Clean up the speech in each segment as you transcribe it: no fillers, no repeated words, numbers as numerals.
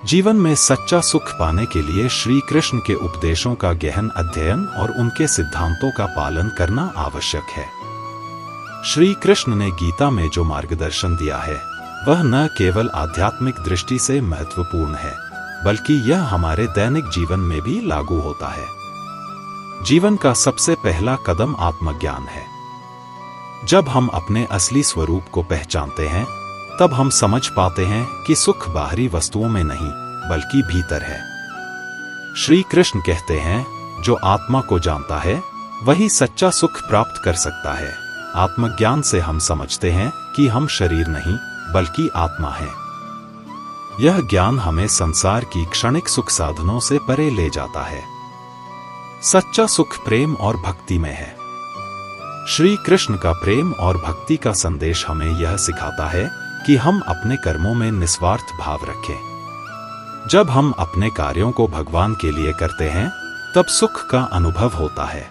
जीवन में सच्चा सुख पाने के लिए श्री कृष्ण के उपदेशों का गहन अध्ययन और उनके सिद्धांतों का पालन करना आवश्यक है। श्री कृष्ण ने गीता में जो मार्गदर्शन दिया है वह न केवल आध्यात्मिक दृष्टि से महत्वपूर्ण है, बल्कि यह हमारे दैनिक जीवन में भी लागू होता है। जीवन का सबसे पहला कदम आत्मज्ञान है। जब हम अपने असली स्वरूप को पहचानते हैं, तब हम समझ पाते हैं कि सुख बाहरी वस्तुओं में नहीं, बल्कि भीतर है। श्री कृष्ण कहते हैं, जो आत्मा को जानता है वही सच्चा सुख प्राप्त कर सकता है। आत्मज्ञान से हम समझते हैं कि हम शरीर नहीं, बल्कि आत्मा है। यह ज्ञान हमें संसार की क्षणिक सुख साधनों से परे ले जाता है। सच्चा सुख प्रेम और भक्ति में है। श्री कृष्ण का प्रेम और भक्ति का संदेश हमें यह सिखाता है कि हम अपने कर्मों में निस्वार्थ भाव रखें। जब हम अपने कार्यों को भगवान के लिए करते हैं, तब सुख का अनुभव होता है।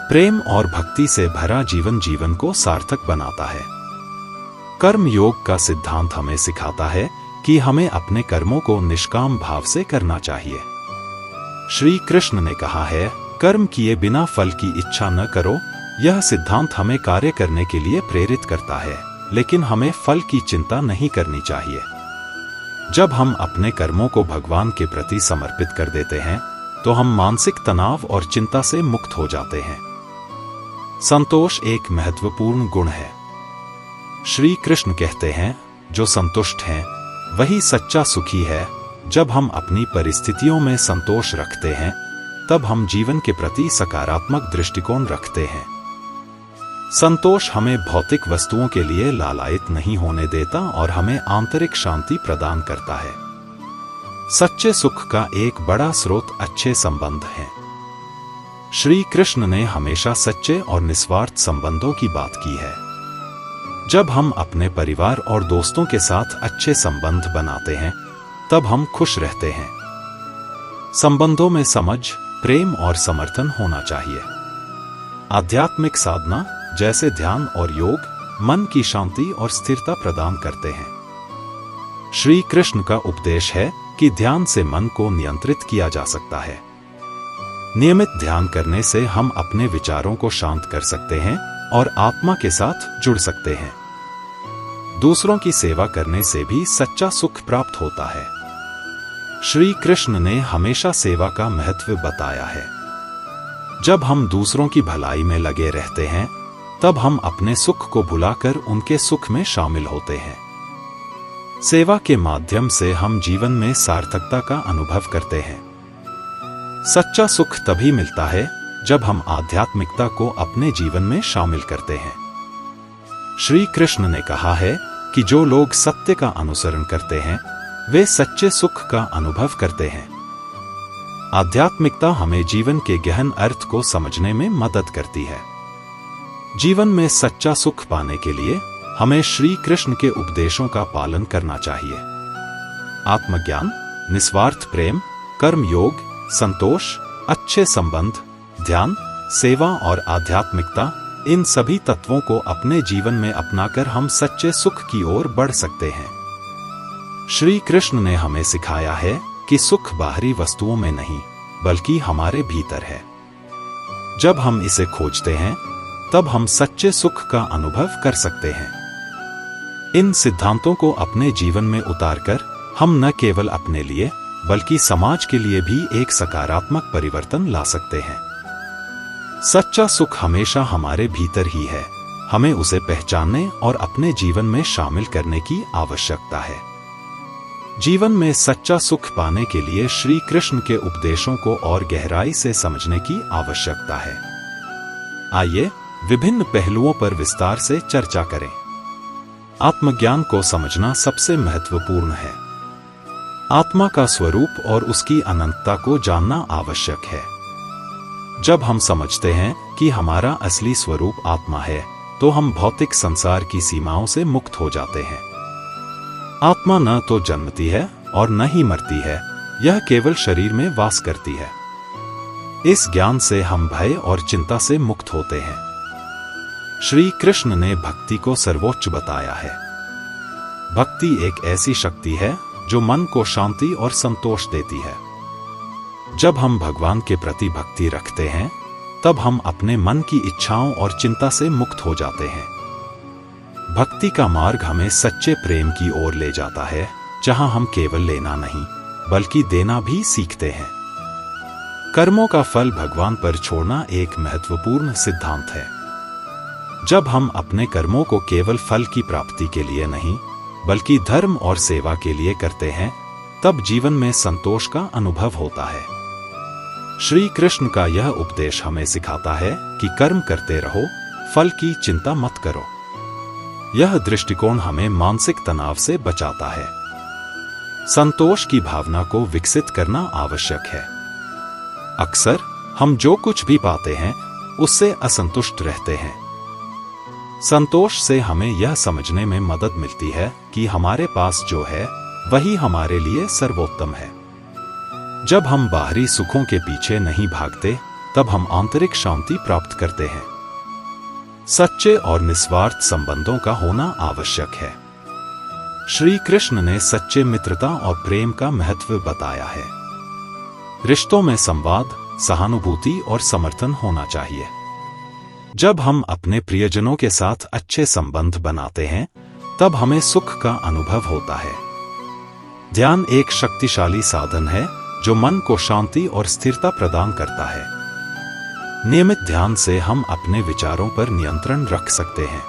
प्रेम और भक्ति से भरा जीवन जीवन को सार्थक बनाता है। कर्म योग का सिद्धांत हमें सिखाता है कि हमें अपने कर्मों को निष्काम भाव से करना चाहिए। श्री कृष्ण ने कहा है, कर्म किए बिना फल की इच्छा न करो। यह सिद्धांत हमें कार्य करने के लिए प्रेरित करता है, लेकिन हमें फल की चिंता नहीं करनी चाहिए। जब हम अपने कर्मों को भगवान के प्रति समर्पित कर देते हैं, तो हम मानसिक तनाव और चिंता से मुक्त हो जाते हैं। संतोष एक महत्वपूर्ण गुण है। श्री कृष्ण कहते हैं, जो संतुष्ट हैं वही सच्चा सुखी है। जब हम अपनी परिस्थितियों में संतोष रखते हैं, तब हम जीवन के प्रति सकारात्मक दृष्टिकोण रखते हैं। संतोष हमें भौतिक वस्तुओं के लिए लालायित नहीं होने देता और हमें आंतरिक शांति प्रदान करता है। सच्चे सुख का एक बड़ा स्रोत अच्छे संबंध हैं। श्री कृष्ण ने हमेशा सच्चे और निस्वार्थ संबंधों की बात की है। जब हम अपने परिवार और दोस्तों के साथ अच्छे संबंध बनाते हैं, तब हम खुश रहते हैं। संबंधों में समझ, प्रेम और समर्थन होना चाहिए। आध्यात्मिक साधना जैसे ध्यान और योग मन की शांति और स्थिरता प्रदान करते हैं। श्री कृष्ण का उपदेश है कि ध्यान से मन को नियंत्रित किया जा सकता है। नियमित ध्यान करने से हम अपने विचारों को शांत कर सकते हैं और आत्मा के साथ जुड़ सकते हैं। दूसरों की सेवा करने से भी सच्चा सुख प्राप्त होता है। श्री कृष्ण ने हमेशा सेवा का महत्व बताया है। जब हम दूसरों की भलाई में लगे रहते हैं, तब हम अपने सुख को भुलाकर उनके सुख में शामिल होते हैं। सेवा के माध्यम से हम जीवन में सार्थकता का अनुभव करते हैं। सच्चा सुख तभी मिलता है जब हम आध्यात्मिकता को अपने जीवन में शामिल करते हैं। श्री कृष्ण ने कहा है कि जो लोग सत्य का अनुसरण करते हैं, वे सच्चे सुख का अनुभव करते हैं। आध्यात्मिकता हमें जीवन के गहन अर्थ को समझने में मदद करती है। जीवन में सच्चा सुख पाने के लिए हमें श्री कृष्ण के उपदेशों का पालन करना चाहिए। आत्मज्ञान, निस्वार्थ प्रेम, कर्म योग, संतोष, अच्छे संबंध, ध्यान, सेवा और आध्यात्मिकता, इन सभी तत्वों को अपने जीवन में अपनाकर हम सच्चे सुख की ओर बढ़ सकते हैं। श्री कृष्ण ने हमें सिखाया है कि सुख बाहरी वस्तुओं में नहीं, बल्कि हमारे भीतर है। जब हम इसे खोजते हैं, तब हम सच्चे सुख का अनुभव कर सकते हैं। इन सिद्धांतों को अपने जीवन में उतारकर हम न केवल अपने लिए, बल्कि समाज के लिए भी एक सकारात्मक परिवर्तन ला सकते हैं। सच्चा सुख हमेशा हमारे भीतर ही है। हमें उसे पहचानने और अपने जीवन में शामिल करने की आवश्यकता है। जीवन में सच्चा सुख पाने के लिए श्री कृष्ण के उपदेशों को और गहराई से समझने की आवश्यकता है। आइए विभिन्न पहलुओं पर विस्तार से चर्चा करें। आत्मज्ञान को समझना सबसे महत्वपूर्ण है। आत्मा का स्वरूप और उसकी अनंतता को जानना आवश्यक है। जब हम समझते हैं कि हमारा असली स्वरूप आत्मा है, तो हम भौतिक संसार की सीमाओं से मुक्त हो जाते हैं। आत्मा न तो जन्मती है और न ही मरती है, यह केवल शरीर में वास करती है। इस ज्ञान से हम भय और चिंता से मुक्त होते हैं। श्री कृष्ण ने भक्ति को सर्वोच्च बताया है। भक्ति एक ऐसी शक्ति है जो मन को शांति और संतोष देती है। जब हम भगवान के प्रति भक्ति रखते हैं, तब हम अपने मन की इच्छाओं और चिंता से मुक्त हो जाते हैं। भक्ति का मार्ग हमें सच्चे प्रेम की ओर ले जाता है, जहां हम केवल लेना नहीं, बल्कि देना भी सीखते हैं। कर्मों का फल भगवान पर छोड़ना एक महत्वपूर्ण सिद्धांत है। जब हम अपने कर्मों को केवल फल की प्राप्ति के लिए नहीं, बल्कि धर्म और सेवा के लिए करते हैं, तब जीवन में संतोष का अनुभव होता है। श्री कृष्ण का यह उपदेश हमें सिखाता है कि कर्म करते रहो, फल की चिंता मत करो। यह दृष्टिकोण हमें मानसिक तनाव से बचाता है। संतोष की भावना को विकसित करना आवश्यक है। अक्सर हम जो कुछ भी पाते हैं, उससे असंतुष्ट रहते हैं। संतोष से हमें यह समझने में मदद मिलती है कि हमारे पास जो है, वही हमारे लिए सर्वोत्तम है। जब हम बाहरी सुखों के पीछे नहीं भागते, तब हम आंतरिक शांति प्राप्त करते हैं। सच्चे और निस्वार्थ संबंधों का होना आवश्यक है। श्री कृष्ण ने सच्चे मित्रता और प्रेम का महत्व बताया है। रिश्तों में संवाद, सहानुभूति और समर्थन होना चाहिए। जब हम अपने प्रियजनों के साथ अच्छे संबंध बनाते हैं, तब हमें सुख का अनुभव होता है। ध्यान एक शक्तिशाली साधन है जो मन को शांति और स्थिरता प्रदान करता है। नियमित ध्यान से हम अपने विचारों पर नियंत्रण रख सकते हैं।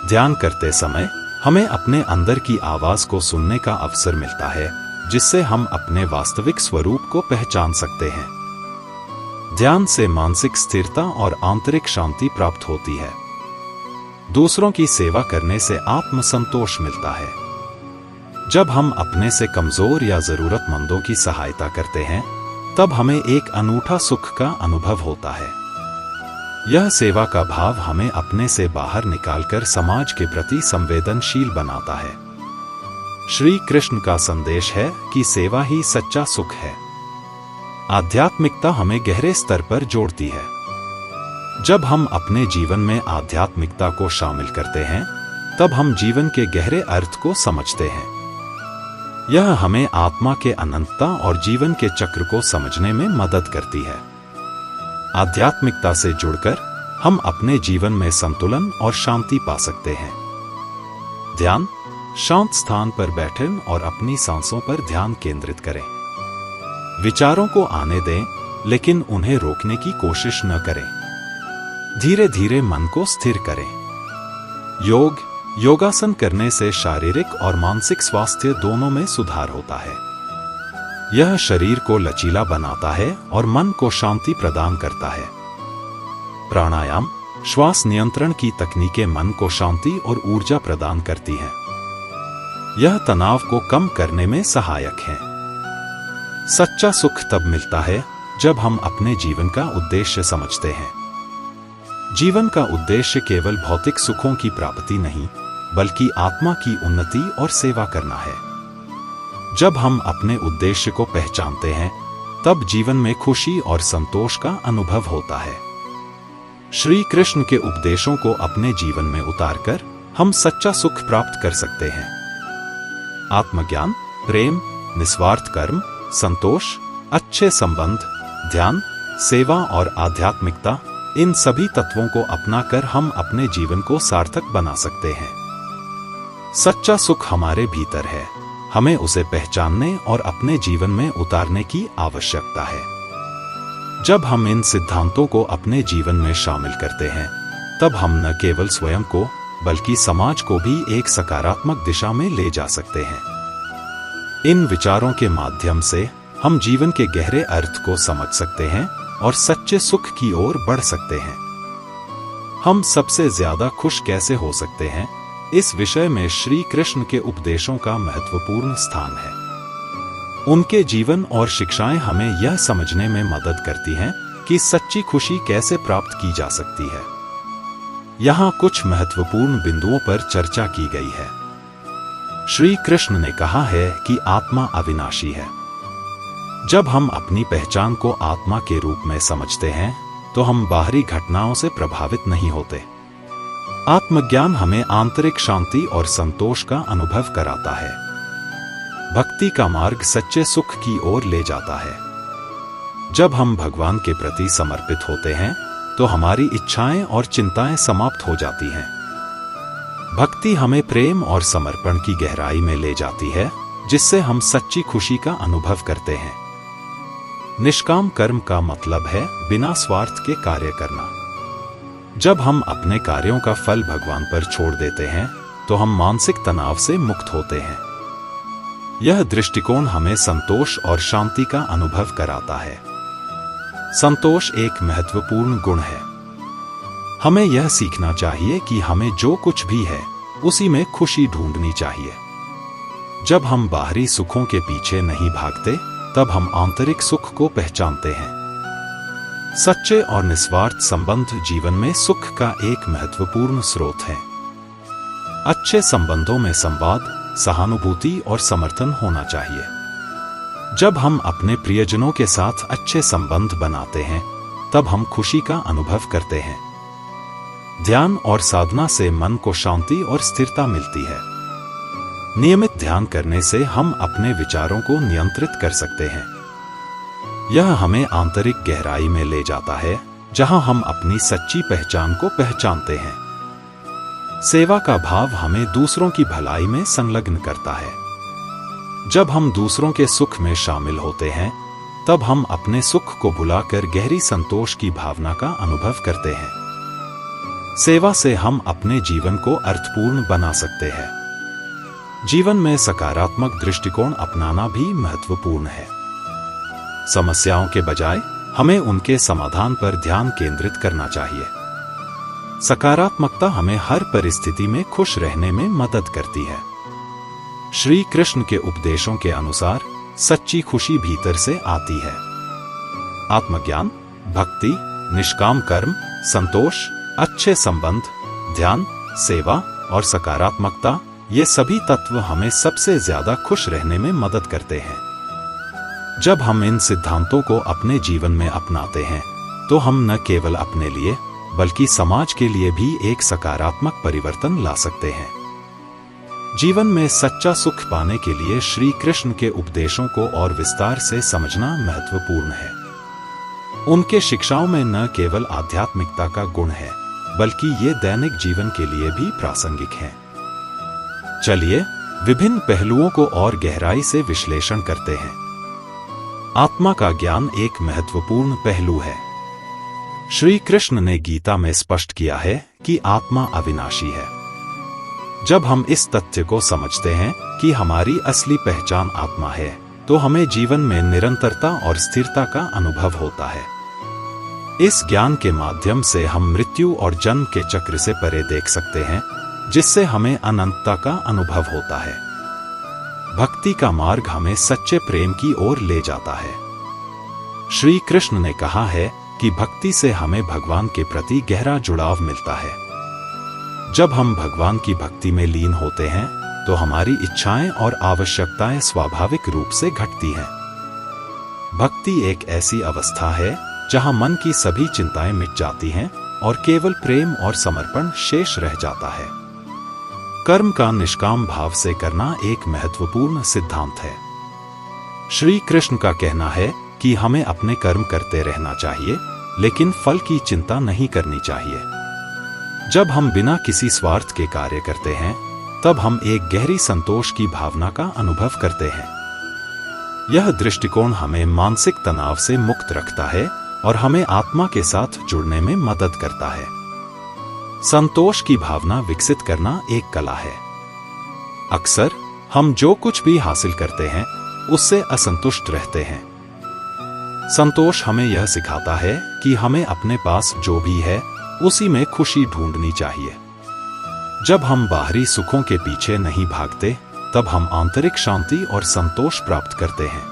ध्यान करते समय हमें अपने अंदर की आवाज को सुनने का अवसर मिलता है, जिससे हम अपने वास्तविक स्वरूप को पहचान सकते हैं। ध्यान से मानसिक स्थिरता और आंतरिक शांति प्राप्त होती है। दूसरों की सेवा करने से आत्मसंतोष मिलता है। जब हम अपने से कमजोर या जरूरतमंदों की सहायता करते हैं, तब हमें एक अनूठा सुख का अनुभव होता है। यह सेवा का भाव हमें अपने से बाहर निकालकर समाज के प्रति संवेदनशील बनाता है। श्री कृष्ण का संदेश है कि सेवा ही सच्चा सुख है। आध्यात्मिकता हमें गहरे स्तर पर जोड़ती है। जब हम अपने जीवन में आध्यात्मिकता को शामिल करते हैं, तब हम जीवन के गहरे अर्थ को समझते हैं। यह हमें आत्मा के अनंतता और जीवन के चक्र को समझने में मदद करती है। आध्यात्मिकता से जुड़कर हम अपने जीवन में संतुलन और शांति पा सकते हैं। ध्यान, शांत स्थान पर बैठें और अपनी सांसों पर ध्यान केंद्रित करें। विचारों को आने दें, लेकिन उन्हें रोकने की कोशिश न करें। धीरे धीरे मन को स्थिर करें। योगासन करने से शारीरिक और मानसिक स्वास्थ्य दोनों में सुधार होता है। यह शरीर को लचीला बनाता है और मन को शांति प्रदान करता है। प्राणायाम, श्वास नियंत्रण की तकनीकें मन को शांति और ऊर्जा प्रदान करती हैं। यह तनाव को कम करने में सहायक है। सच्चा सुख तब मिलता है जब हम अपने जीवन का उद्देश्य समझते हैं। जीवन का उद्देश्य केवल भौतिक सुखों की प्राप्ति नहीं, बल्कि आत्मा की उन्नति और सेवा करना है। जब हम अपने उद्देश्य को पहचानते हैं, तब जीवन में खुशी और संतोष का अनुभव होता है। श्री कृष्ण के उपदेशों को अपने जीवन में उतारकर हम सच्चा सुख प्राप्त कर सकते हैं। आत्मज्ञान, प्रेम, निस्वार्थ कर्म, संतोष, अच्छे संबंध, ध्यान, सेवा और आध्यात्मिकता, इन सभी तत्वों को अपनाकर हम अपने जीवन को सार्थक बना सकते हैं। सच्चा सुख हमारे भीतर है, हमें उसे पहचानने और अपने जीवन में उतारने की आवश्यकता है। जब हम इन सिद्धांतों को अपने जीवन में शामिल करते हैं, तब हम न केवल स्वयं को, बल्कि समाज को भी एक सकारात्मक दिशा में ले जा सकते हैं। इन विचारों के माध्यम से हम जीवन के गहरे अर्थ को समझ सकते हैं और सच्चे सुख की ओर बढ़ सकते हैं। हम सबसे ज्यादा खुश कैसे हो सकते हैं, इस विषय में श्री कृष्ण के उपदेशों का महत्वपूर्ण स्थान है। उनके जीवन और शिक्षाएं हमें यह समझने में मदद करती हैं कि सच्ची खुशी कैसे प्राप्त की जा सकती है। यहाँ कुछ महत्वपूर्ण बिंदुओं पर चर्चा की गई है। श्री कृष्ण ने कहा है कि आत्मा अविनाशी है। जब हम अपनी पहचान को आत्मा के रूप में समझते हैं, तो हम बाहरी घटनाओं से प्रभावित नहीं होते। आत्मज्ञान हमें आंतरिक शांति और संतोष का अनुभव कराता है। भक्ति का मार्ग सच्चे सुख की ओर ले जाता है। जब हम भगवान के प्रति समर्पित होते हैं तो हमारी इच्छाएं और चिंताएं समाप्त हो जाती हैं। भक्ति हमें प्रेम और समर्पण की गहराई में ले जाती है, जिससे हम सच्ची खुशी का अनुभव करते हैं। निष्काम कर्म का मतलब है बिना स्वार्थ के कार्य करना। जब हम अपने कार्यों का फल भगवान पर छोड़ देते हैं तो हम मानसिक तनाव से मुक्त होते हैं। यह दृष्टिकोण हमें संतोष और शांति का अनुभव कराता है। संतोष एक महत्वपूर्ण गुण है। हमें यह सीखना चाहिए कि हमें जो कुछ भी है उसी में खुशी ढूंढनी चाहिए। जब हम बाहरी सुखों के पीछे नहीं भागते तब हम आंतरिक सुख को पहचानते हैं। सच्चे और निस्वार्थ संबंध जीवन में सुख का एक महत्वपूर्ण स्रोत है। अच्छे संबंधों में संवाद, सहानुभूति और समर्थन होना चाहिए। जब हम अपने प्रियजनों के साथ अच्छे संबंध बनाते हैं तब हम खुशी का अनुभव करते हैं। ध्यान और साधना से मन को शांति और स्थिरता मिलती है। नियमित ध्यान करने से हम अपने विचारों को नियंत्रित कर सकते हैं। यह हमें आंतरिक गहराई में ले जाता है, जहां हम अपनी सच्ची पहचान को पहचानते हैं। सेवा का भाव हमें दूसरों की भलाई में संलग्न करता है। जब हम दूसरों के सुख में शामिल होते हैं तब हम अपने सुख को भुलाकर गहरी संतोष की भावना का अनुभव करते हैं। सेवा से हम अपने जीवन को अर्थपूर्ण बना सकते हैं। जीवन में सकारात्मक दृष्टिकोण अपनाना भी महत्वपूर्ण है। समस्याओं के बजाय हमें उनके समाधान पर ध्यान केंद्रित करना चाहिए। सकारात्मकता हमें हर परिस्थिति में खुश रहने में मदद करती है। श्री कृष्ण के उपदेशों के अनुसार सच्ची खुशी भीतर से आती है। आत्मज्ञान, भक्ति, निष्काम कर्म, संतोष, अच्छे संबंध, ध्यान, सेवा और सकारात्मकता, ये सभी तत्व हमें सबसे ज्यादा खुश रहने में मदद करते हैं। जब हम इन सिद्धांतों को अपने जीवन में अपनाते हैं तो हम न केवल अपने लिए बल्कि समाज के लिए भी एक सकारात्मक परिवर्तन ला सकते हैं। जीवन में सच्चा सुख पाने के लिए श्री कृष्ण के उपदेशों को और विस्तार से समझना महत्वपूर्ण है। उनके शिक्षाओं में न केवल आध्यात्मिकता का गुण है बल्कि ये दैनिक जीवन के लिए भी प्रासंगिक हैं। चलिए विभिन्न पहलुओं को और गहराई से विश्लेषण करते हैं। आत्मा का ज्ञान एक महत्वपूर्ण पहलू है। श्री कृष्ण ने गीता में स्पष्ट किया है कि आत्मा अविनाशी है। जब हम इस तथ्य को समझते हैं कि हमारी असली पहचान आत्मा है तो हमें जीवन में निरंतरता और स्थिरता का अनुभव होता है। इस ज्ञान के माध्यम से हम मृत्यु और जन्म के चक्र से परे देख सकते हैं, जिससे हमें अनंतता का अनुभव होता है। भक्ति का मार्ग हमें सच्चे प्रेम की ओर ले जाता है। श्री कृष्ण ने कहा है कि भक्ति से हमें भगवान के प्रति गहरा जुड़ाव मिलता है। जब हम भगवान की भक्ति में लीन होते हैं तो हमारी इच्छाएं और आवश्यकताएं स्वाभाविक रूप से घटती हैं। भक्ति एक ऐसी अवस्था है जहां मन की सभी चिंताएं मिट जाती हैं और केवल प्रेम और समर्पण शेष रह जाता है। कर्म का निष्काम भाव से करना एक महत्वपूर्ण सिद्धांत है। श्री कृष्ण का कहना है कि हमें अपने कर्म करते रहना चाहिए, लेकिन फल की चिंता नहीं करनी चाहिए। जब हम बिना किसी स्वार्थ के कार्य करते हैं, तब हम एक गहरी संतोष की भावना का अनुभव करते हैं। यह दृष्टिकोण हमें मानसिक तनाव से मुक्त रखता है और हमें आत्मा के साथ जुड़ने में मदद करता है। संतोष की भावना विकसित करना एक कला है। अक्सर हम जो कुछ भी हासिल करते हैं उससे असंतुष्ट रहते हैं। संतोष हमें यह सिखाता है कि हमें अपने पास जो भी है उसी में खुशी ढूंढनी चाहिए। जब हम बाहरी सुखों के पीछे नहीं भागते तब हम आंतरिक शांति और संतोष प्राप्त करते हैं।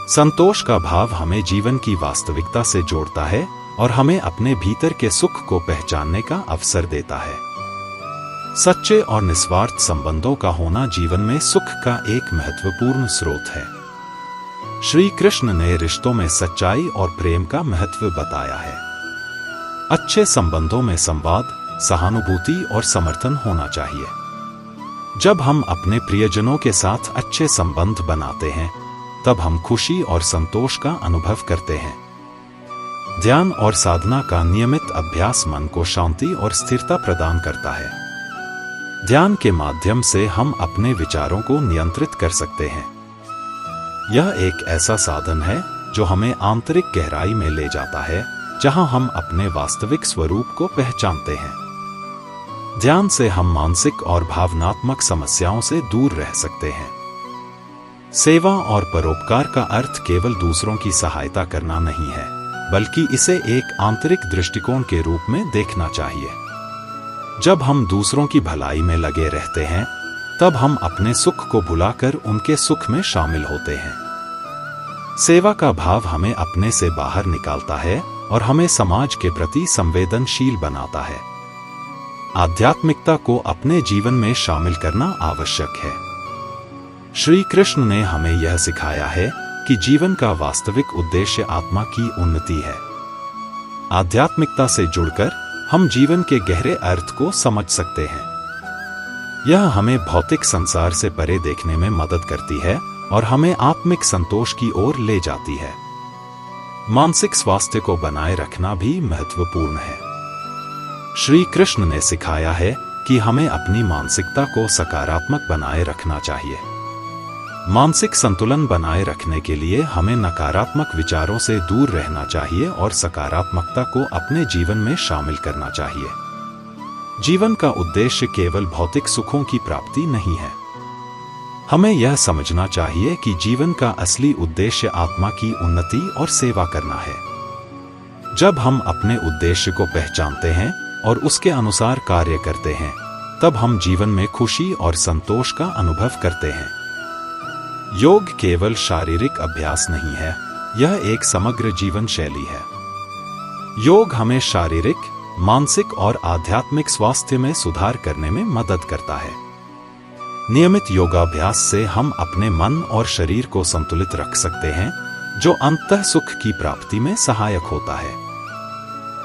संतोष का भाव हमें जीवन की वास्तविकता से जोड़ता है और हमें अपने भीतर के सुख को पहचानने का अवसर देता है। सच्चे और निस्वार्थ संबंधों का होना जीवन में सुख का एक महत्वपूर्ण स्रोत है। श्री कृष्ण ने रिश्तों में सच्चाई और प्रेम का महत्व बताया है। अच्छे संबंधों में संवाद, सहानुभूति और समर्थन होना चाहिए। जब हम अपने प्रियजनों के साथ अच्छे संबंध बनाते हैं, तब हम खुशी और संतोष का अनुभव करते हैं। ध्यान और साधना का नियमित अभ्यास मन को शांति और स्थिरता प्रदान करता है। ध्यान के माध्यम से हम अपने विचारों को नियंत्रित कर सकते हैं। यह एक ऐसा साधन है जो हमें आंतरिक गहराई में ले जाता है, जहां हम अपने वास्तविक स्वरूप को पहचानते हैं। ध्यान से हम मानसिक और भावनात्मक समस्याओं से दूर रह सकते हैं। सेवा और परोपकार का अर्थ केवल दूसरों की सहायता करना नहीं है, बल्कि इसे एक आंतरिक दृष्टिकोण के रूप में देखना चाहिए। जब हम दूसरों की भलाई में लगे रहते हैं, तब हम अपने सुख को भुलाकर उनके सुख में शामिल होते हैं। सेवा का भाव हमें अपने से बाहर निकालता है और हमें समाज के प्रति संवेदनशील बनाता है। आध्यात्मिकता को अपने जीवन में शामिल करना आवश्यक है। श्री कृष्ण ने हमें यह सिखाया है कि जीवन का वास्तविक उद्देश्य आत्मा की उन्नति है। आध्यात्मिकता से जुड़कर हम जीवन के गहरे अर्थ को समझ सकते हैं। यह हमें भौतिक संसार से परे देखने में मदद करती है और हमें आत्मिक संतोष की ओर ले जाती है। मानसिक स्वास्थ्य को बनाए रखना भी महत्वपूर्ण है। श्री कृष्ण ने सिखाया है कि हमें अपनी मानसिकता को सकारात्मक बनाए रखना चाहिए। मानसिक संतुलन बनाए रखने के लिए हमें नकारात्मक विचारों से दूर रहना चाहिए और सकारात्मकता को अपने जीवन में शामिल करना चाहिए। जीवन का उद्देश्य केवल भौतिक सुखों की प्राप्ति नहीं है। हमें यह समझना चाहिए कि जीवन का असली उद्देश्य आत्मा की उन्नति और सेवा करना है। जब हम अपने उद्देश्य को पहचानते हैं और उसके अनुसार कार्य करते हैं, तब हम जीवन में खुशी और संतोष का अनुभव करते हैं। योग केवल शारीरिक अभ्यास नहीं है, यह एक समग्र जीवन शैली है। योग हमें शारीरिक, मानसिक और आध्यात्मिक स्वास्थ्य में सुधार करने में मदद करता है। नियमित योगाभ्यास से हम अपने मन और शरीर को संतुलित रख सकते हैं, जो अंततः सुख की प्राप्ति में सहायक होता है।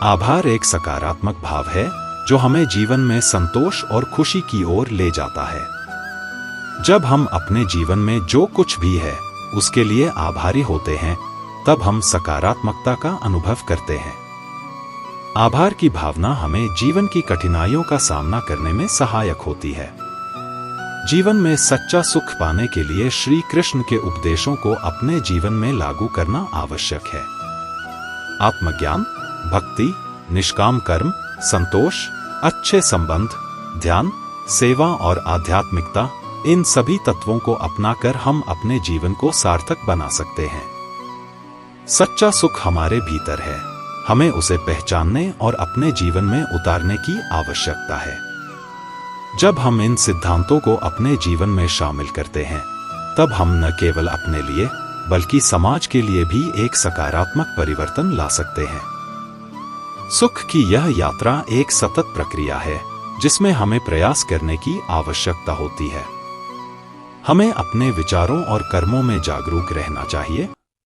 आभार एक सकारात्मक भाव है जो हमें जीवन में संतोष और खुशी की ओर ले जाता है। जब हम अपने जीवन में जो कुछ भी है उसके लिए आभारी होते हैं, तब हम सकारात्मकता का अनुभव करते हैं। आभार की भावना हमें जीवन की कठिनाइयों का सामना करने में सहायक होती है। जीवन में सच्चा सुख पाने के लिए श्री कृष्ण के उपदेशों को अपने जीवन में लागू करना आवश्यक है। आत्मज्ञान, भक्ति, निष्काम कर्म, संतोष, अच्छे संबंध, ध्यान, सेवा और आध्यात्मिकता, इन सभी तत्वों को अपनाकर हम अपने जीवन को सार्थक बना सकते हैं। सच्चा सुख हमारे भीतर है, हमें उसे पहचानने और अपने जीवन में उतारने की आवश्यकता है। जब हम इन सिद्धांतों को अपने जीवन में शामिल करते हैं, तब हम न केवल अपने लिए बल्कि समाज के लिए भी एक सकारात्मक परिवर्तन ला सकते हैं। सुख की यह यात्रा एक सतत प्रक्रिया है, जिसमें हमें प्रयास करने की आवश्यकता होती है। हमें अपने विचारों और कर्मों में जागरूक रहना चाहिए